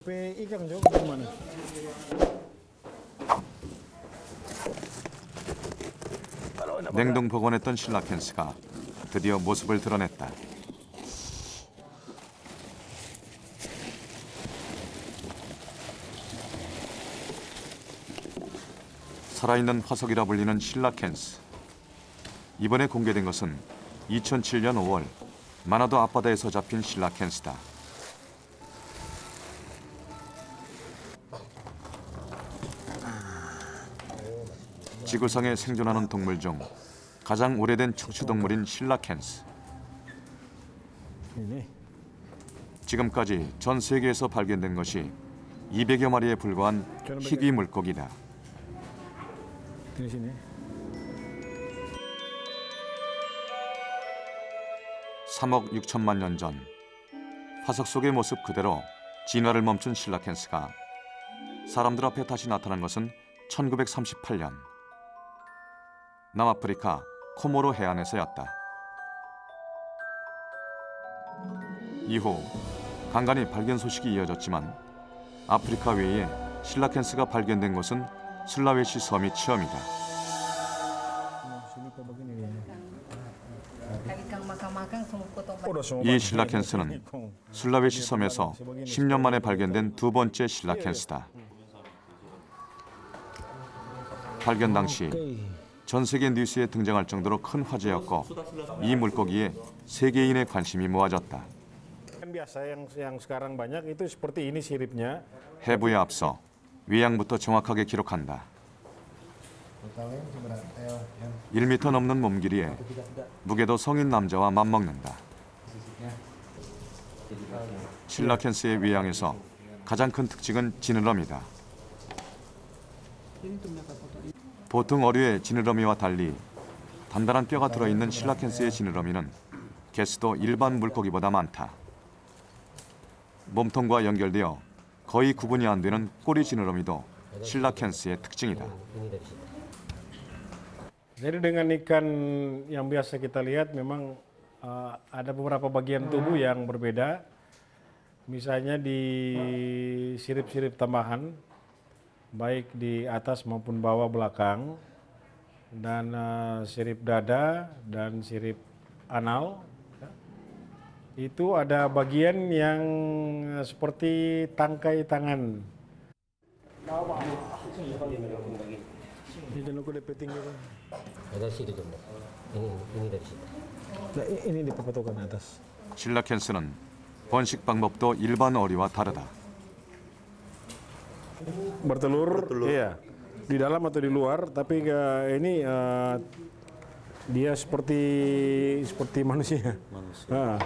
Ikan jauh gimana? 냉동 보관했던 실라켄스가 드디어 모습을 드러냈다. 살아있는 화석이라 불리는 실라켄스. 이번에 공개된 것은 2007년 5월 마나도 앞바다에서 잡힌 실라켄스다. 지구상에 생존하는 동물 중 가장 오래된 척추동물인 실라켄스. Ini. 지금까지 전 세계에서 발견된 것이 200여 마리에 불과한 희귀 물고기다. Di sini. 3억 6천만 년 전 화석 속의 모습 그대로 진화를 멈춘 실라켄스가 사람들 앞에 다시 나타난 것은 1938년 남아프리카 코모로 해안에서였다. 이후 간간히 발견 소식이 이어졌지만 아프리카 외에 실라켄스가 발견된 곳은 술라웨시 섬이 처음이다. Sini kok begini dia. Lagi kang makan-makan potong Udah semua. 이 실라켄스는 술라웨시 섬에서 10년 만에 발견된 두 번째 실라켄스다. 발견 당시 전 세계 뉴스에 등장할 정도로 큰 화제였고 이 물고기에 세계인의 관심이 모아졌다. Biasa yang sekarang banyak itu seperti ini siripnya. 해부에 앞서 외양부터 정확하게 기록한다. 1m 넘는 몸길이에 무게도 성인 남자와 맞먹는다. 실라켄스의 외양에서 가장 큰 특징은 지느러미다. 보통 어류의 지느러미와 달리 단단한 뼈가 들어있는 실라켄스의 지느러미는 개수도 일반 물고기보다 많다. 몸통과 연결되어 거의 구분이 안 되는 꼬리 지느러미도 실라켄스의 특징이다. Jadi dengan ikan yang biasa kita lihat memang ada beberapa bagian tubuh yang berbeda. Misalnya di sirip-sirip tambahan, baik di atas maupun bawah belakang, dan sirip dada dan sirip anal. Itu ada bagian yang seperti tangkai tangan. Ini aku DP tinggi kan. Dari situ jumlah. Ini dari situ. Nah, ini dipotongkan atas. 실라켄스는 번식 방법도 일반 어리와 다르다. Bertelur, iya. Di dalam atau di luar, tapi ini dia seperti manusia. Nah,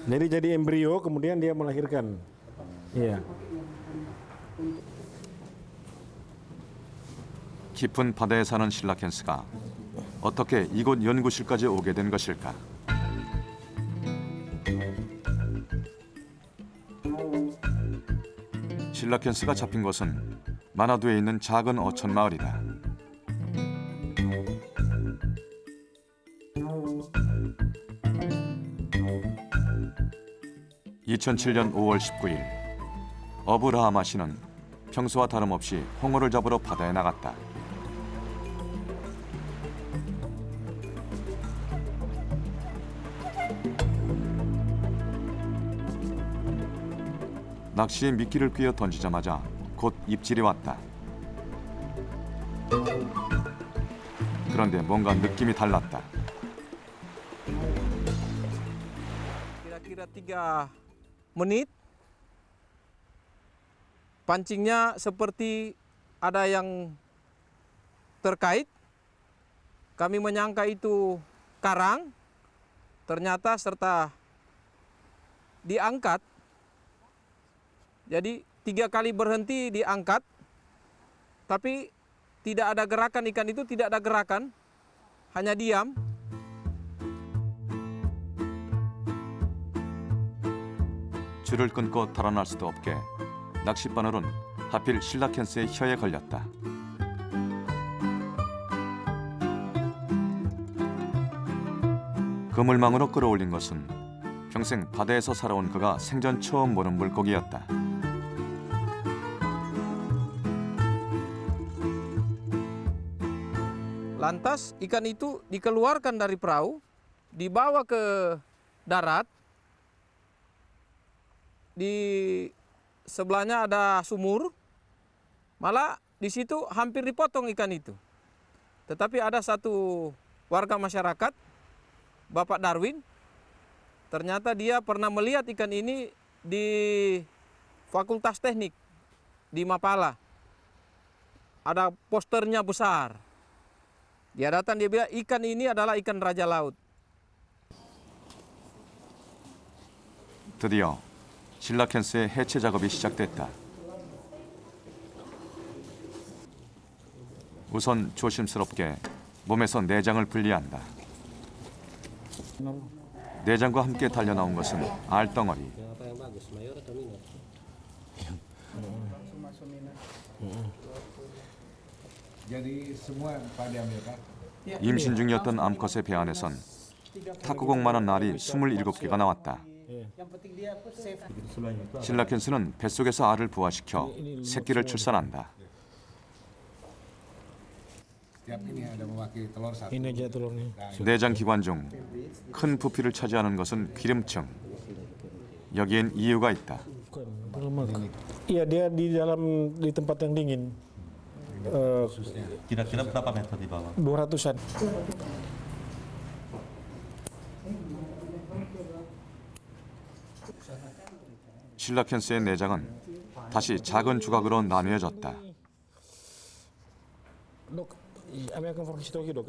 jadi embrio, kemudian dia melahirkan. Iya. 깊은 바다에 사는 실라켄스가 어떻게 이곳 연구실까지 오게 된 것일까? 실라켄스가 잡힌 곳은 마나두에 있는 작은 어촌 마을이다. (2007년 5월 19일) 어브라하마 씨는 평소와 다름없이 홍어를 잡으러 바다에 나갔다. 낚시에 미끼를 꿰어 던지자마자 곧 입질이 왔다. 그런데 뭔가 느낌이 달랐다. Kira-kira 3 menit, pancingnya seperti ada yang terkait. Kami menyangka itu karang, ternyata serta diangkat. Jadi 3 kali berhenti diangkat, tapi tidak ada gerakan, ikan itu tidak ada gerakan, hanya diam. 줄을 끊고 달아날 수도 없게 낚싯바늘은 하필 실라켄스의 혀에 걸렸다. 그물망으로 끌어올린 것은 평생 바다에서 살아온 그가 생전 처음 보는 물고기였다. Lantas ikan itu dikeluarkan dari perahu, dibawa ke darat. Di sebelahnya ada sumur, malah di situ hampir dipotong ikan itu. Tetapi ada satu warga masyarakat, Bapak Darwin, ternyata dia pernah melihat ikan ini di Fakultas Teknik di Mapala. Ada posternya besar. Dia datang, dia bilang ikan ini adalah ikan raja laut. 드디어 실라켄스의 해체 작업이 시작됐다. 우선 조심스럽게 몸에서 내장을 분리한다. 내장과 함께 달려나온 것은 알덩어리. Yang apa yang bagus, mayor atau minor? Jadi semua Pak diambilkan? 임신 중이었던 암컷의 배 안에선 탁구공만한 알이 27개가 나왔다. 실라켄스는 뱃속에서 알을 부화시켜 새끼를 출산한다. Tiap ini ada mewakili telur satu. Ini aja telurnya. 내장 기관 중 큰 부피를 차지하는 것은 기름층. 여기엔 이유가 있다. Iya, dia di tempat yang dingin. Kira-kira berapa meter di bawah? 200-an. 실라켄스의 내장은 다시 작은 조각으로 나뉘어졌다. Dok, kami akan fokus lagi, Dok.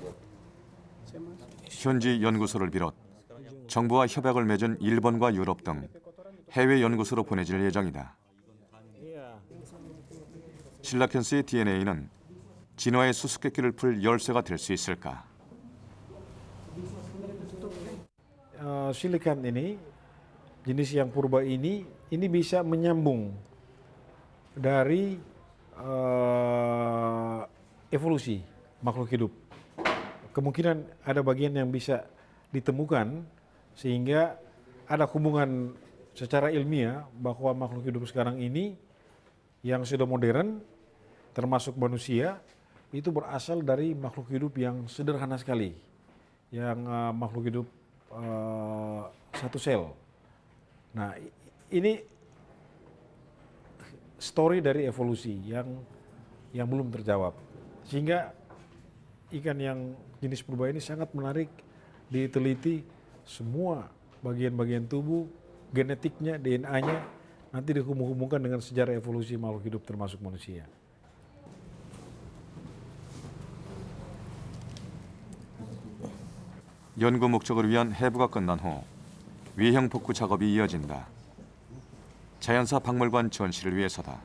현지 연구소를 비롯 정부와 협약을 맺은 일본과 유럽 등 해외 연구소로 보내질 예정이다. 실라켄스의 DNA는 진화의 수수께끼를 풀 열쇠가 될 수 있을까? Silicon ini, jenis yang purba ini bisa menyambung dari evolusi makhluk hidup. Kemungkinan ada bagian yang bisa ditemukan sehingga ada hubungan secara ilmiah bahwa makhluk hidup sekarang ini yang sudah modern, termasuk manusia, itu berasal dari makhluk hidup yang sederhana sekali, yang makhluk hidup satu sel. Nah, ini story dari evolusi yang belum terjawab, sehingga ikan yang jenis purba ini sangat menarik diteliti semua bagian-bagian tubuh, genetiknya, DNA-nya, nanti dihubung-hubungkan dengan sejarah evolusi makhluk hidup termasuk manusia. 연구 목적을 위한 해부가 끝난 후 위형 복구 작업이 이어진다. 자연사 박물관 전시를 위해서다.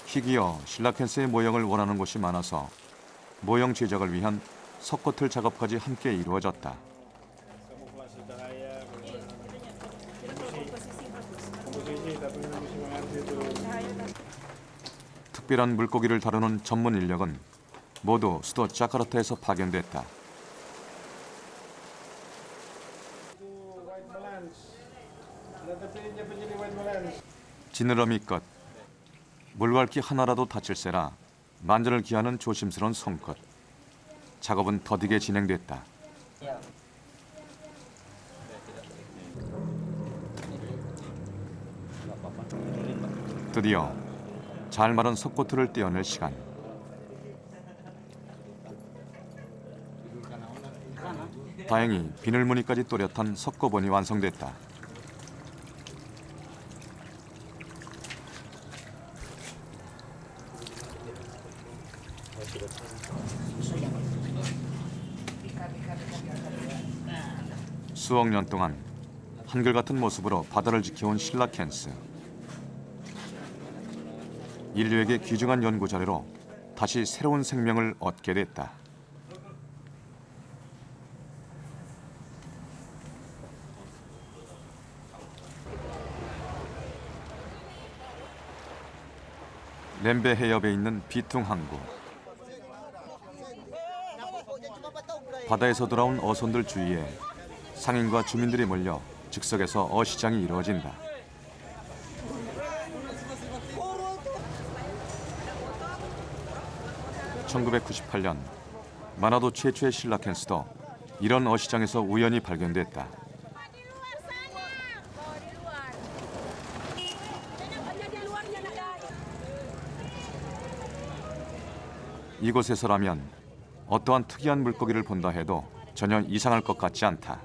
희귀어 실라켄스의 모형을 원하는 곳이 많아서 모형 제작을 위한 석고틀 작업까지 함께 이루어졌다. 특별한 물고기를 다루는 전문 인력은 모두 수도 자카르타에서 파견됐다. 지느러미 끝. 물갈기 하나라도 다칠세라 만전을 기하는 조심스러운 손끝. 작업은 더디게 진행됐다. 드디어 잘 마른 석고틀을 떼어낼 시간. 다행히 비늘무늬까지 또렷한 석고본이 완성됐다. 수억 년 동안 한결같은 모습으로 바다를 지켜온 실라켄스. 인류에게 귀중한 연구 자료로 다시 새로운 생명을 얻게 됐다. 렘베 해협에 있는 비퉁 항구. 바다에서 돌아온 어선들 주위에 상인과 주민들이 몰려 즉석에서 어시장이 이루어진다. 1998년 마나도 최초의 실라켄스도 이런 어시장에서 우연히 발견됐다. 이곳에서라면 어떠한 특이한 물고기를 본다 해도 전혀 이상할 것 같지 않다.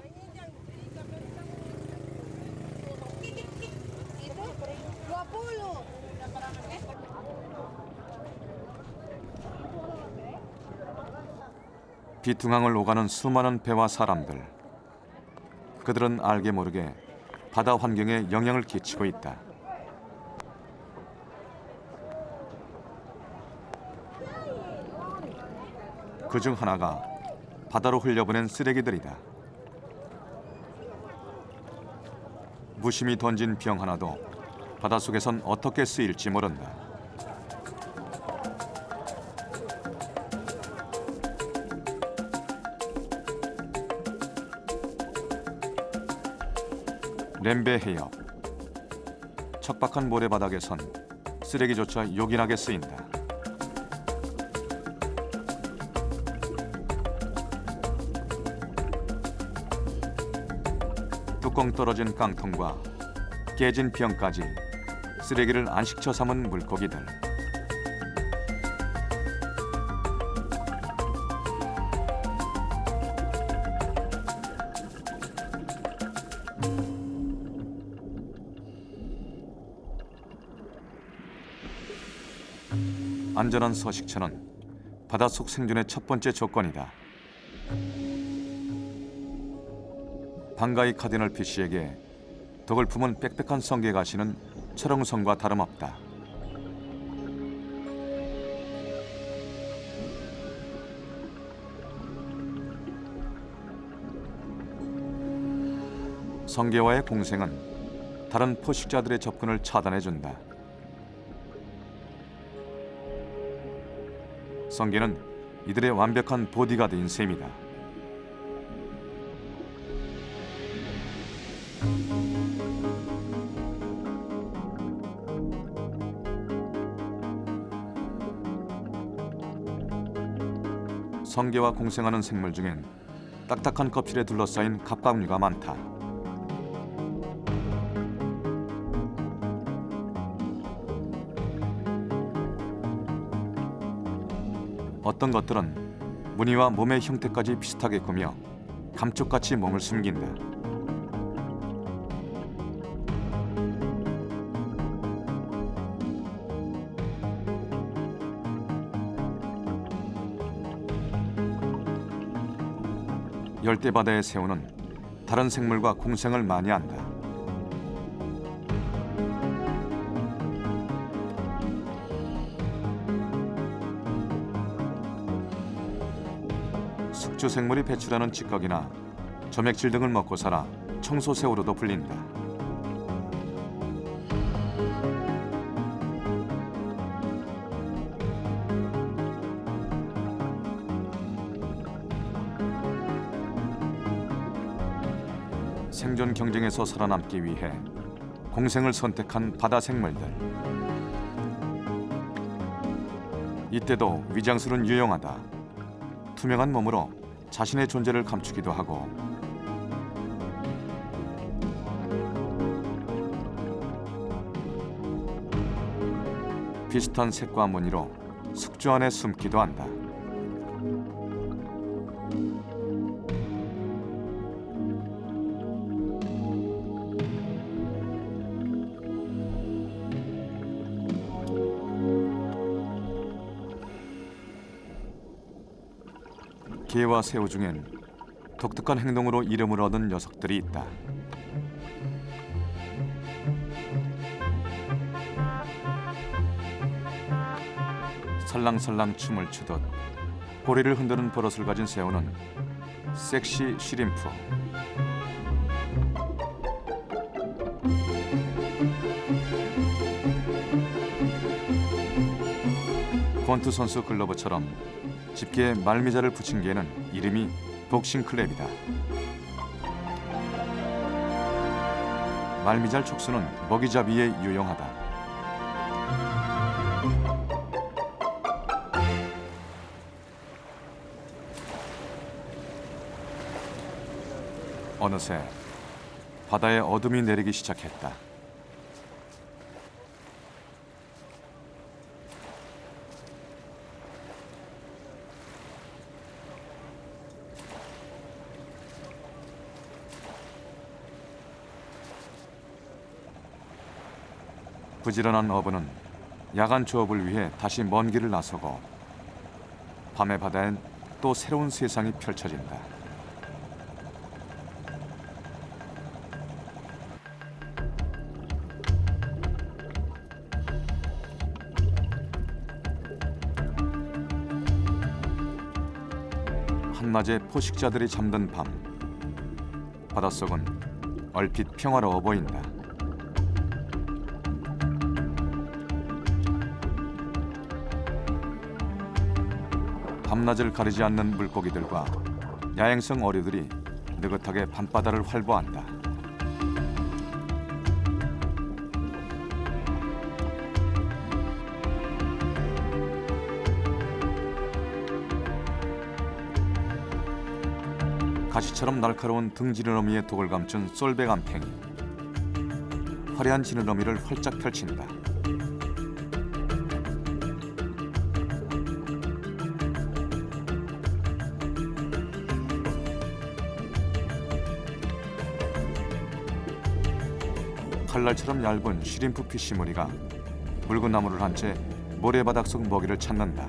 비퉁항을 오가는 수많은 배와 사람들. 그들은 알게 모르게 바다 환경에 영향을 끼치고 있다. 그중 하나가 바다로 흘려보낸 쓰레기들이다. 무심히 던진 병 하나도 바닷속에선 어떻게 쓰일지 모른다. 렘베 해협. 척박한 모래바닥에선 쓰레기조차 요긴하게 쓰인다. 뚜껑 떨어진 깡통과 깨진 병까지 쓰레기를 안식처 삼은 물고기들. 안전한 서식처는 바닷속 생존의 첫 번째 조건이다. 방가이 카디널 피쉬에게 덕을 품은 빽빽한 성게 가시는 철옹성과 다름없다. 성게와의 공생은 다른 포식자들의 접근을 차단해준다. 성게는 이들의 완벽한 보디가드인 셈이다. 성게와 공생하는 생물 중엔 딱딱한 껍질에 둘러싸인 갑각류가 많다. 어떤 것들은 무늬와 몸의 형태까지 비슷하게 꾸며 감쪽같이 몸을 숨긴다. 열대바다의 새우는 다른 생물과 공생을 많이 한다. 숙주 생물이 배출하는 찌꺼기나 점액질 등을 먹고 살아 청소새우로도 불린다. 생존 경쟁에서 살아남기 위해 공생을 선택한 바다 생물들. 이때도 위장술은 유용하다. 투명한 몸으로 자신의 존재를 감추기도 하고 비슷한 색과 무늬로 숙주 안에 숨기도 한다. 게와 새우 중엔 독특한 행동으로 이름을 얻은 녀석들이 있다. 살랑살랑 춤을 추듯 고리를 흔드는 버릇을 가진 새우는 섹시 쉬림프. 권투 선수 글러브처럼 집게에 말미잘을 붙인 개는 이름이 복싱클랩이다. 말미잘 촉수는 먹이잡이에 유용하다. 어느새 바다에 어둠이 내리기 시작했다. 부지런한 어부는 야간 조업을 위해 다시 먼 길을 나서고 밤의 바다엔 또 새로운 세상이 펼쳐진다. 한낮에 포식자들이 잠든 밤, 바닷속은 얼핏 평화로워 보인다. 밤낮을 가리지 않는 물고기들과 야행성 어류들이 느긋하게 밤바다를 활보한다. 가시처럼 날카로운 등지느러미에 독을 감춘 솔배간팽이. 화려한 지느러미를 활짝 펼친다. 칼날처럼 얇은 쉬림프 피쉬무늬가 붉은 나무를 한 채 모래바닥 속 먹이를 찾는다.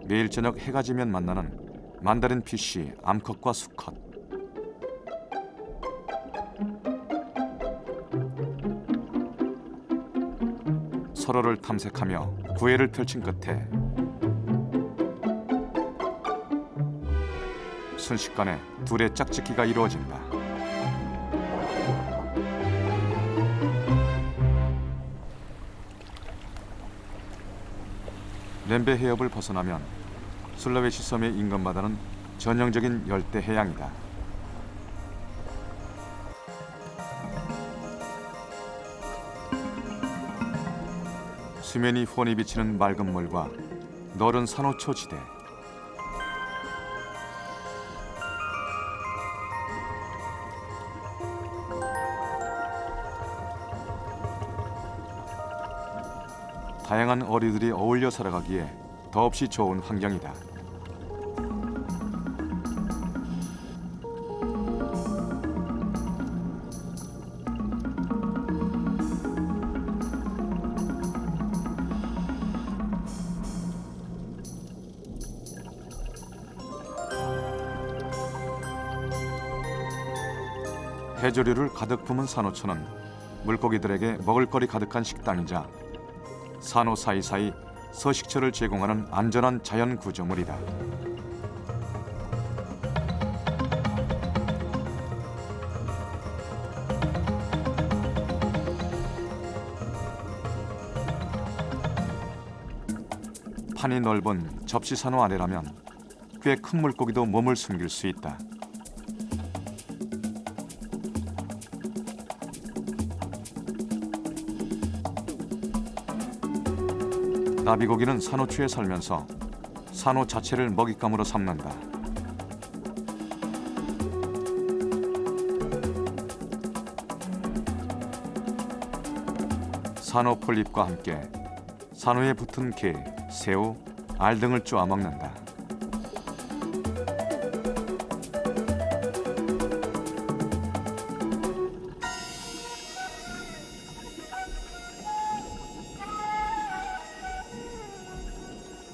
매일 저녁 해가 지면 만나는 만다린 피쉬 암컷과 수컷. 서로를 탐색하며 구애를 펼친 끝에 순식간에 둘의 짝짓기가 이루어진다. 렘베 해협을 벗어나면 술라웨시 섬의 인근바다는 전형적인 열대 해양이다. 수면이 훤히 비치는 맑은 물과 너른 산호초 지대. 다양한 어류들이 어울려 살아가기에 더없이 좋은 환경이다. 해조류를 가득 품은 산호초는 물고기들에게 먹을거리 가득한 식당이자 산호 사이사이 서식처를 제공하는 안전한 자연 구조물이다. 판이 넓은 접시 산호 아래라면 꽤 큰 물고기도 몸을 숨길 수 있다. 나비고기는 산호초에 살면서 산호 자체를 먹잇감으로 삼는다. 산호 폴립과 함께 산호에 붙은 게, 새우, 알 등을 쪼아 먹는다.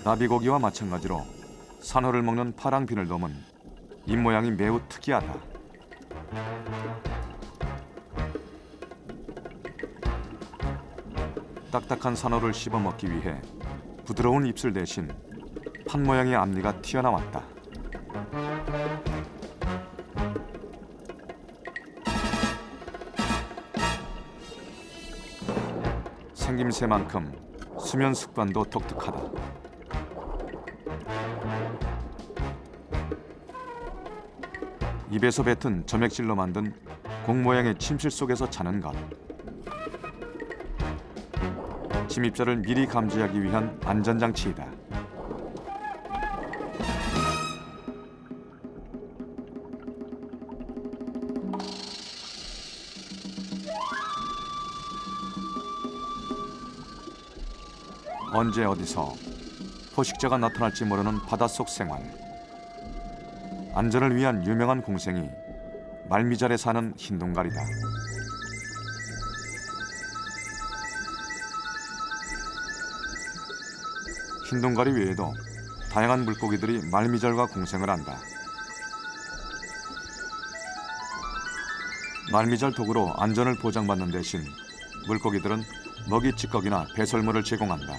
나비고기와 마찬가지로 산호를 먹는 파랑 비늘돔은 입모양이 매우 특이하다. 딱딱한 산호를 씹어 먹기 위해 부드러운 입술 대신 판 모양의 앞니가 튀어나왔다. 생김새만큼 수면 습관도 독특하다. 입에서 뱉은 점액질로 만든 공 모양의 침실 속에서 자는 것. 침입자를 미리 감지하기 위한 안전장치이다. 언제 어디서 포식자가 나타날지 모르는 바닷속 생활. 안전을 위한 유명한 공생이 말미잘에 사는 흰동갈이다. 흰동갈이 외에도 다양한 물고기들이 말미잘과 공생을 한다. 말미잘 덕으로 안전을 보장받는 대신 물고기들은 먹이 찌꺼기나 배설물을 제공한다.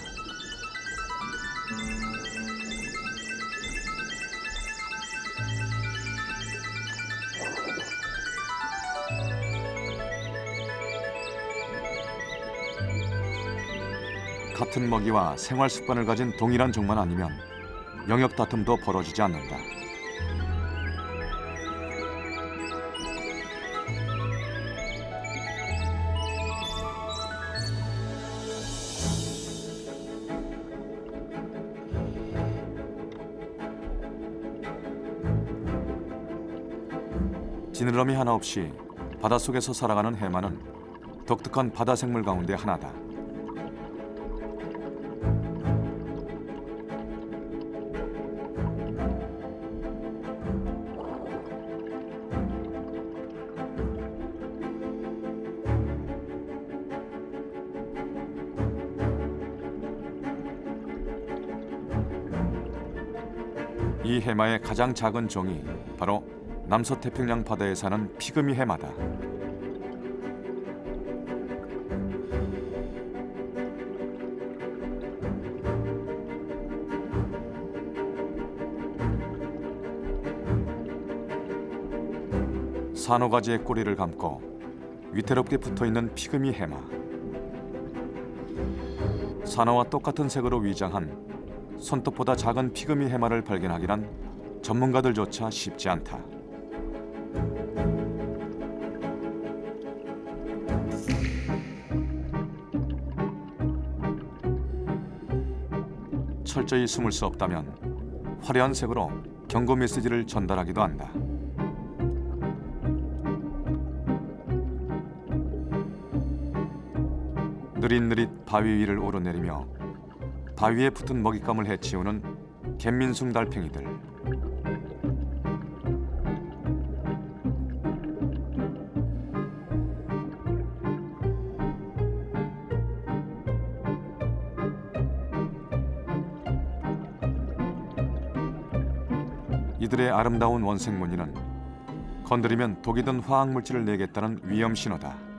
같은 먹이와 생활 습관을 가진 동일한 종만 아니면 영역 다툼도 벌어지지 않는다. 지느러미 하나 없이 바닷속에서 살아가는 해마는 독특한 바다 생물 가운데 하나다. 이 해마의 가장 작은 종이 바로 남서태평양 바다에 사는 피그미 해마다. 산호가지의 꼬리를 감고 위태롭게 붙어있는 피그미 해마. 산호와 똑같은 색으로 위장한 손톱보다 작은 피그미 해마를 발견하기란 전문가들조차 쉽지 않다. 철저히 숨을 수 없다면 화려한 색으로 경고 메시지를 전달하기도 한다. 느릿느릿 바위 위를 오르내리며 바위에 붙은 먹잇감을 해치우는 갯민숭 달팽이들. 이들의 아름다운 원색 무늬는 건드리면 독이 든 화학물질을 내겠다는 위험 신호다.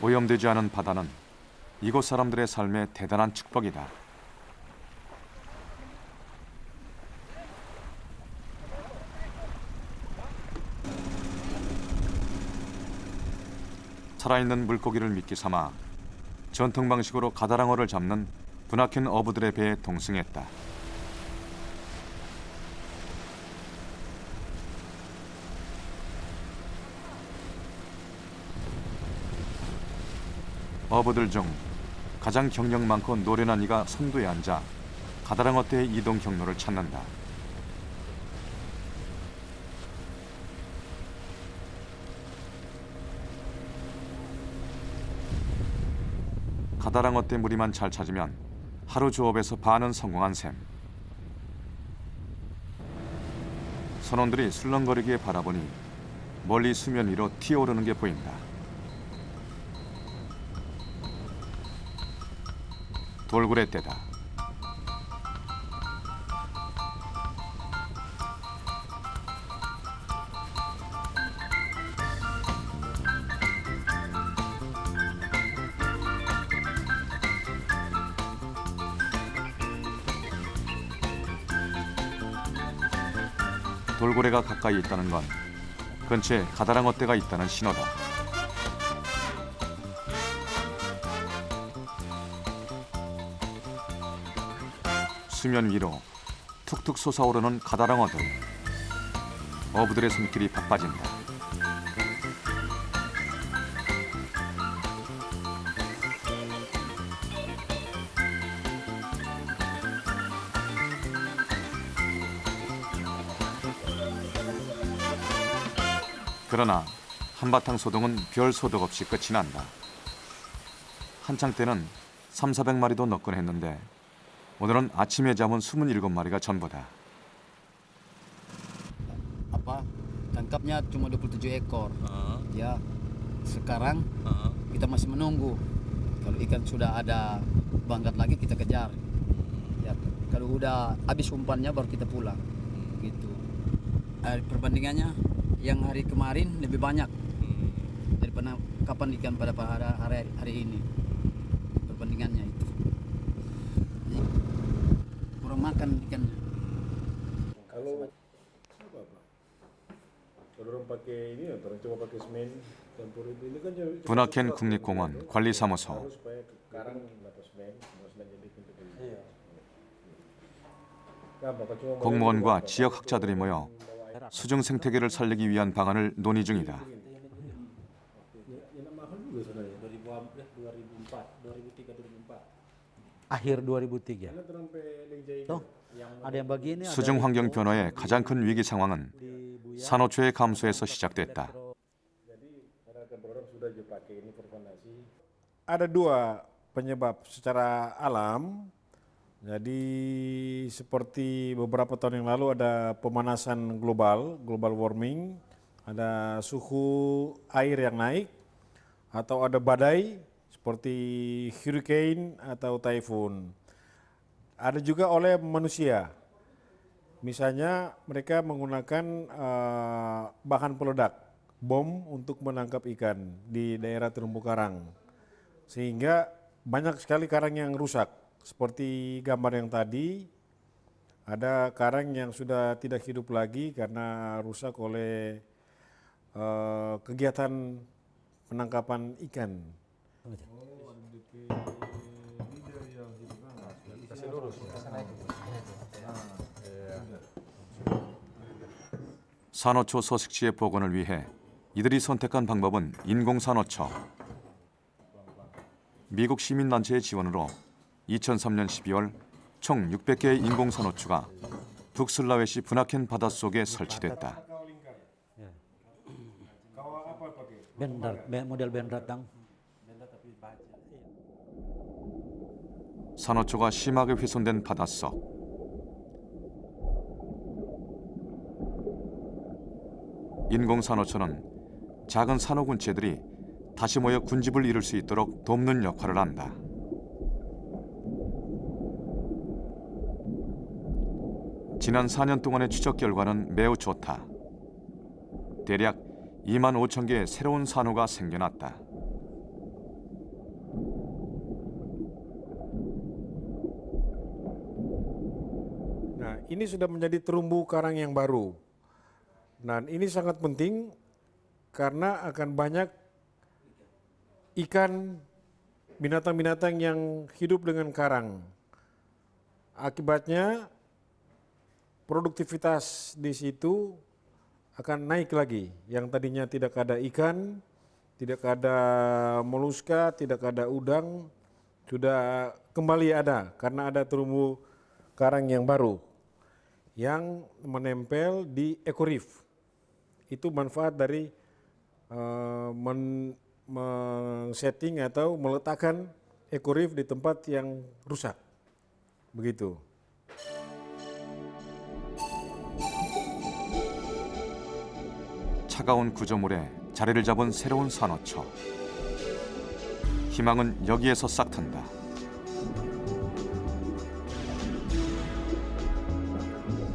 오염되지 않은 바다는 이곳 사람들의 삶의 대단한 축복이다. 살아있는 물고기를 미끼 삼아 전통 방식으로 가다랑어를 잡는 분학현 어부들의 배에 동승했다. 어부들 중 가장 경력 많고 노련한 이가 선두에 앉아 가다랑어 떼의 이동 경로를 찾는다. 가다랑어 떼 무리만 잘 찾으면 하루 조업에서 반은 성공한 셈. 선원들이 술렁거리게 바라보니 멀리 수면 위로 튀어오르는 게 보인다. 돌고래 떼다. 돌고래가 가까이 있다는 건 근처에 가다랑어 떼가 있다는 신호다. 수면 위로 툭툭 솟아오르는 가다랑어들. 어부들의 손길이 바빠진다. 그러나 한바탕 소동은 별 소득 없이 끝이 난다. 한창 때는 300~400마리도 넣곤 했는데 오늘은 아침에 잡은 27마리가 전부다. Tangkapnya cuma 27 ekor. Ya, sekarang kita masih menunggu. Kalau ikan sudah ada bangkat lagi kita kejar. Ya, kalau udah habis umpannya baru kita pulang. Gitu. Perbandingannya yang hari kemarin lebih banyak daripada kapan ikan pada hari ini. Perbandingannya itu. Jadi, kurang makan ikannya. Kalau orang pakai ini, orang coba pakai semen campur itu, ini kan 분하켄 국립공원 관리사무소. supaya karang dapat semen jadi pintu ini. 공무원과 지역 학자들이 모여 수중 생태계를 살리기 위한 방안을 논의 중이다. Akhir 2003. Tuh, ada yang begini. 수중 환경 변화의 가장 큰 위기 상황은 산호초의 감소에서 시작됐다. Ada dua penyebab secara alam. Jadi seperti beberapa tahun yang lalu ada pemanasan global warming, ada suhu air yang naik, atau ada badai seperti hurricane atau typhoon. Ada juga oleh manusia. Misalnya mereka menggunakan bahan peledak, bom untuk menangkap ikan di daerah terumbu karang. Sehingga banyak sekali karang yang rusak. Seperti gambar yang tadi, ada karang yang sudah tidak hidup lagi karena rusak oleh kegiatan penangkapan ikan. 산호초 서식지의 복원을 위해 이들이 선택한 방법은 인공산호초. 미국 시민단체의 지원으로 2003년 12월 총 600개의 인공산호초가 북슬라웨시 분하켄 바닷속에 설치됐다. Model band datang. 산호초가 심하게 훼손된 바닷속. 인공산호초는 작은 산호군체들이 다시 모여 군집을 이룰 수 있도록 돕는 역할을 한다. 지난 4년 동안의 추적 결과는 매우 좋다. 대략 25,000개의 새로운 산호가 생겨났다. Nah, ini sudah menjadi terumbu karang yang baru. Dan ini sangat penting karena akan banyak ikan, binatang-binatang yang hidup dengan karang. Akibatnya produktivitas di situ akan naik lagi. Yang tadinya tidak ada ikan, tidak ada moluska, tidak ada udang, sudah kembali ada karena ada terumbu karang yang baru yang menempel di ekorif. Itu manfaat dari men-setting atau meletakkan ekorif di tempat yang rusak. Begitu. 차가운 구조물에 자리를 잡은 새로운 산호초. 희망은 여기에서 싹튼다.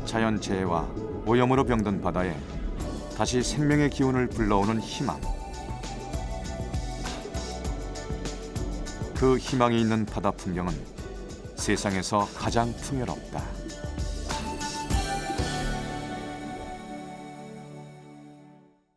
자연재해와 오염으로 병든 바다에 다시 생명의 기운을 불러오는 희망. 그 희망이 있는 바다 풍경은 세상에서 가장 풍요롭다.